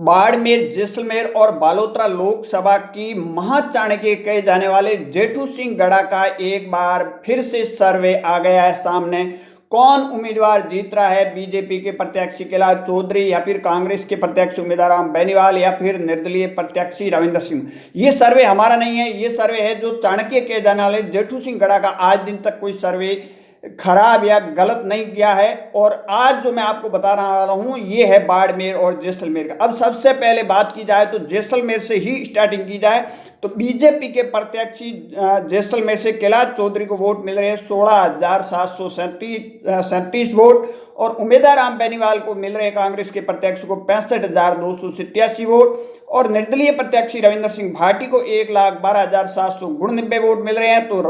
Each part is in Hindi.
बाड़मेर, जैसलमेर और बालोतरा लोकसभा की महाचाणक्य कहे जाने वाले जेठू सिंह गढ़ा का एक बार फिर से सर्वे आ गया है सामने। कौन उम्मीदवार जीत रहा है? बीजेपी के प्रत्याशी कैलाश चौधरी या फिर कांग्रेस के प्रत्याशी उम्मीदवार राम बेनीवाल या फिर निर्दलीय प्रत्याशी रविंद्र सिंह? ये सर्वे हमारा नहीं है, ये सर्वे है जो चाणक्य कहे जाने वाले जेठू सिंह गढ़ा का। आज दिन तक कोई सर्वे खराब या गलत नहीं किया है। और आज जो मैं आपको बता रहा हूं ये है बाड़मेर और जैसलमेर का। अब सबसे पहले बात की जाए तो जैसलमेर से ही स्टार्टिंग की जाए तो बीजेपी के प्रत्याशी जैसलमेर से कैलाश चौधरी को वोट मिल रहे हैं 16,737 वोट और उम्मीदवार राम बेनीवाल को मिल रहे हैं कांग्रेस के प्रत्याशी को 65,287 वोट और निर्दलीय प्रत्याशी रविंद्र सिंह भाटी को 1,12,799 वोट मिल रहे हैं। तो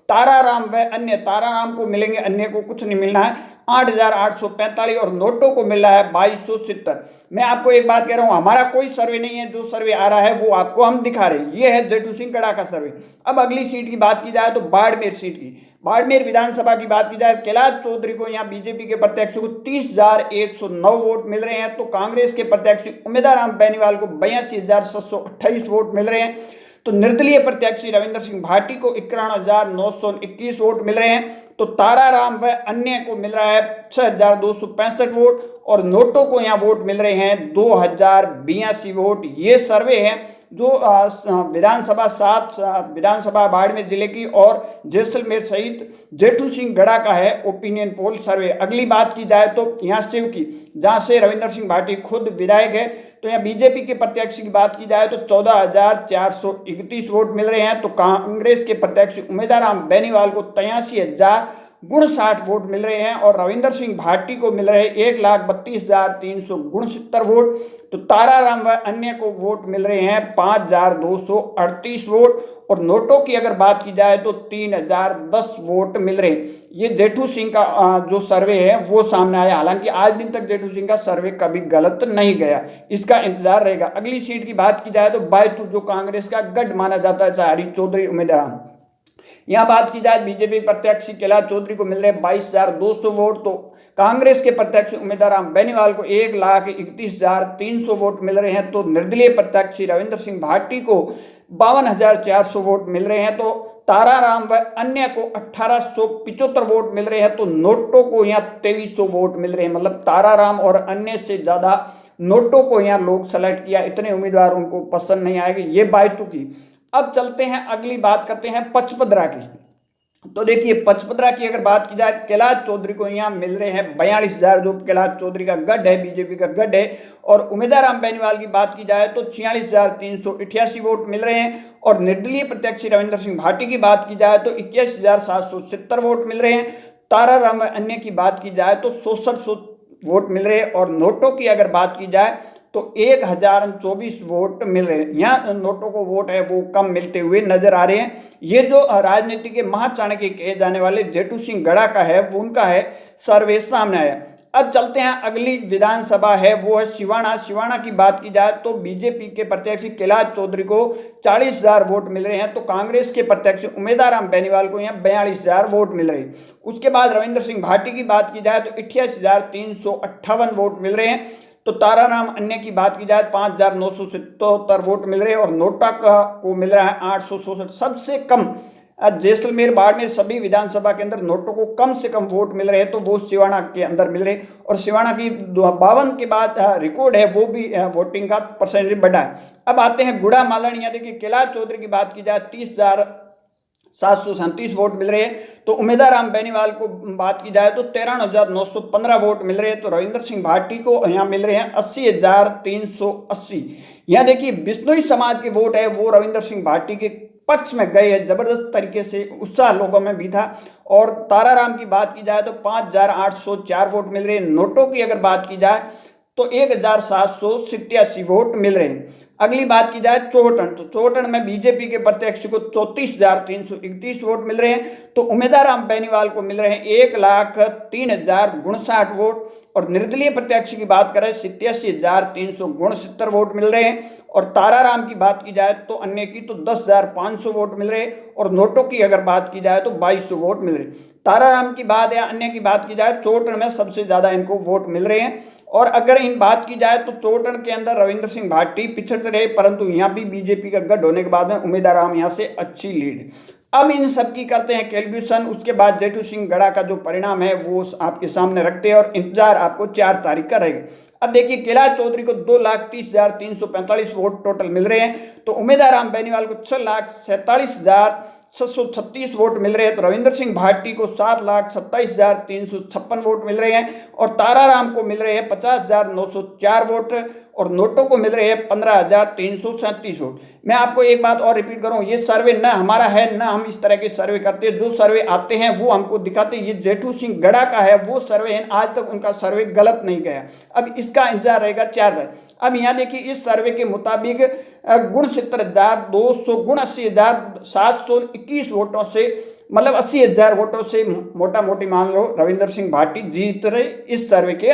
ताराराम व अन्य ताराराम को मिलेंगे, अन्य को कुछ नहीं मिलना है, 8,845 और नोटों को मिल रहा है 2,270। मैं आपको एक बात कह रहा हूं, हमारा कोई सर्वे नहीं है, जो सर्वे आ रहा है वो आपको हम दिखा रहे हैं। ये है जेठू सिंह गढ़ा का सर्वे। अब अगली सीट की बात की जाए तो बाड़मेर सीट की, बाड़मेर विधानसभा की बात की जाए, कैलाश चौधरी को यहाँ बीजेपी के प्रत्याशी को 30,109 वोट मिल रहे हैं। तो कांग्रेस के प्रत्याशी उम्मीदवार राम बेनीवाल को 82,728 वोट मिल रहे हैं। तो निर्दलीय प्रत्याशी रविंद्र सिंह भाटी को 51,921 वोट मिल रहे हैं। तो ताराराम व अन्य को मिल रहा है 6,265 वोट और नोटों को यहाँ वोट मिल रहे हैं 2,082 वोट। ये सर्वे है जो विधानसभा 7 विधानसभा बाड़मेर जिले की और जैसलमेर सहित जेठू सिंह गढ़ा का है ओपिनियन पोल सर्वे। अगली बात की जाए तो यहाँ शिव की, जहाँ से रविंद्र सिंह भाटी खुद विधायक है। तो यहाँ बीजेपी के प्रत्याशी की बात की जाए तो 14,431 वोट मिल रहे हैं। तो कांग्रेस के प्रत्याशी उम्मीदवार राम बेनीवाल को 83,059 वोट मिल रहे हैं और रविंद्र सिंह भाटी को मिल रहे 1,32,369 वोट। तो ताराराम व अन्य को वोट मिल रहे हैं 5,238 वोट और नोटों की अगर बात की जाए तो 3,010 वोट मिल रहे हैं। ये जेठू सिंह का जो सर्वे है वो सामने आया। हालांकि आज दिन तक जेठू सिंह का सर्वे कभी गलत नहीं गया, इसका इंतजार रहेगा। अगली सीट की बात की जाए तो बैतूल, जो कांग्रेस का गढ़ माना जाता है चारी चौधरी उम्मीदवार, यहाँ बात की जाए बीजेपी प्रत्याशी कैलाश चौधरी को मिल रहे 22,200 वोट। तो कांग्रेस के प्रत्याशी उम्मीदवार राम बेनीवाल को 1,31,300 वोट मिल रहे हैं। तो निर्दलीय प्रत्याशी रविंद्र सिंह भाटी को 52,400 वोट मिल रहे हैं। तो ताराराम व अन्य को 1,875 वोट मिल रहे हैं। तो नोटों को यहाँ 2,300 वोट मिल रहे हैं। मतलब ताराराम और अन्य से ज्यादा नोटों को यहाँ लोग सेलेक्ट किया, इतने उम्मीदवार उनको पसंद नहीं आएंगे। ये बायतू की। अब चलते हैं, अगली बात करते हैं पचपदरा की। तो देखिए पचपदरा की अगर बात की जाए, कैलाश चौधरी को यहाँ मिल रहे हैं 42,000, जो कैलाश चौधरी का गढ़ है, बीजेपी का गढ़ है। और उम्मीदवार राम बेनीवाल की बात की जाए तो 46,388 वोट मिल रहे हैं और निर्दलीय प्रत्याशी रविंद्र सिंह भाटी की बात की जाए तो 21,770 वोट मिल रहे हैं। ताराराम अन्य की बात की जाए तो 66 वोट मिल रहे हैं और नोटों की अगर बात की जाए तो 1,024 वोट मिल रहे हैं। यहाँ नोटों को वोट है वो कम मिलते हुए नजर आ रहे हैं। ये जो राजनीति के महाचाणक्य कहे जाने वाले जेठू सिंह गढ़ा का है वो उनका है सर्वे सामने आया। अब चलते हैं, अगली विधानसभा है वो है सिवाना। सिवाना की बात की जाए तो बीजेपी के प्रत्याशी कैलाश चौधरी को 40,000 वोट मिल रहे हैं। तो कांग्रेस के प्रत्याशी उम्मीदवार राम बेनीवाल को यहाँ 42,000 वोट मिल रहे हैं। उसके बाद रविंद्र सिंह भाटी की बात की जाए तो 88,358 वोट मिल रहे हैं। तो ताराराम अन्य की बात की जाए 5,977 वोट मिल रहे हैं और नोटा को मिल रहा है 867। सबसे कम जैसलमेर बाड़मेर सभी विधानसभा के अंदर नोटों को कम से कम वोट मिल रहे हैं तो वो सिवाना के अंदर मिल रहे और सिवाना की 52 के बाद रिकॉर्ड है वो भी वोटिंग का परसेंटेज बढ़ा है। अब आते हैं गुड़ा मालन। यहाँ देखिए कैलाश चौधरी की बात की जाए 30,737 वोट मिल रहे हैं। तो उम्मीदवार राम बेनीवाल को बात की जाए तो 13,915 वोट मिल रहे हैं। तो रविंद्र सिंह भाटी को यहाँ मिल रहे हैं 80,380। यहाँ देखिए बिश्नोई समाज के वोट है वो रविंद्र सिंह भाटी के पक्ष में गए हैं, जबरदस्त तरीके से उत्साह लोगों में भी था। और ताराराम की बात की जाए तो 5,804 वोट मिल रहे हैं। नोटों की अगर बात की जाए तो 1,787 वोट मिल रहे हैं। अगली बात की जाए चौहटन, तो चौहटन में बीजेपी के प्रत्याशी को 34,331 वोट मिल रहे हैं। तो उम्मीदवार राम बेनीवाल को मिल रहे हैं 1,03,059 वोट और निर्दलीय प्रत्याशी की बात करें 87,369 वोट मिल रहे हैं। और ताराराम की बात की जाए तो अन्य की तो 10,500 वोट मिल रहे हैं और नोटों की अगर बात की जाए तो 2,200 वोट मिल रहे हैं। ताराराम की बात या अन्य की बात की जाए चौहटन में सबसे ज्यादा इनको वोट मिल रहे हैं और अगर इन बात की जाए तो चोटन के अंदर रविंद्र सिंह भाटी पिछड़ते रहे, परंतु यहाँ भी बीजेपी का गढ़ होने के बाद में उम्मीदवार राम यहाँ से अच्छी लीड। अब इन सब की करते हैं कैलकुलेशन, उसके बाद जेठू सिंह गढ़ा का जो परिणाम है वो आपके सामने रखते हैं और इंतजार आपको 4 तारीख का रहेगा। अब देखिए कैलाश चौधरी को 2,30,345 वोट टोटल मिल रहे हैं, तो उम्मीदवार राम बेनीवाल को 6,47,736 वोट मिल रहे हैं, तो रविंद्र सिंह भाटी को 7,27,356 वोट मिल रहे हैं और ताराराम को मिल रहे हैं 50,904 वोट और नोटो को मिल रहे हैं 15,337 वोट। मैं आपको एक बात और रिपीट करूं, ये सर्वे न हमारा है, न हम इस तरह के सर्वे करते हैं। जो सर्वे आते हैं वो हमको दिखाते हैं। ये जेठू सिंह गढ़ा का है वो सर्वे है, आज तक उनका सर्वे गलत नहीं गया। अब इसका इंतजार रहेगा 4 दिन। अब यहाँ देखिए इस सर्वे के मुताबिक गुण 70,200 गुण 80,721 वोटों से, मतलब 80,000 वोटों से मोटा मोटी मान लो रविंद्र सिंह भाटी जीत रहे इस सर्वे के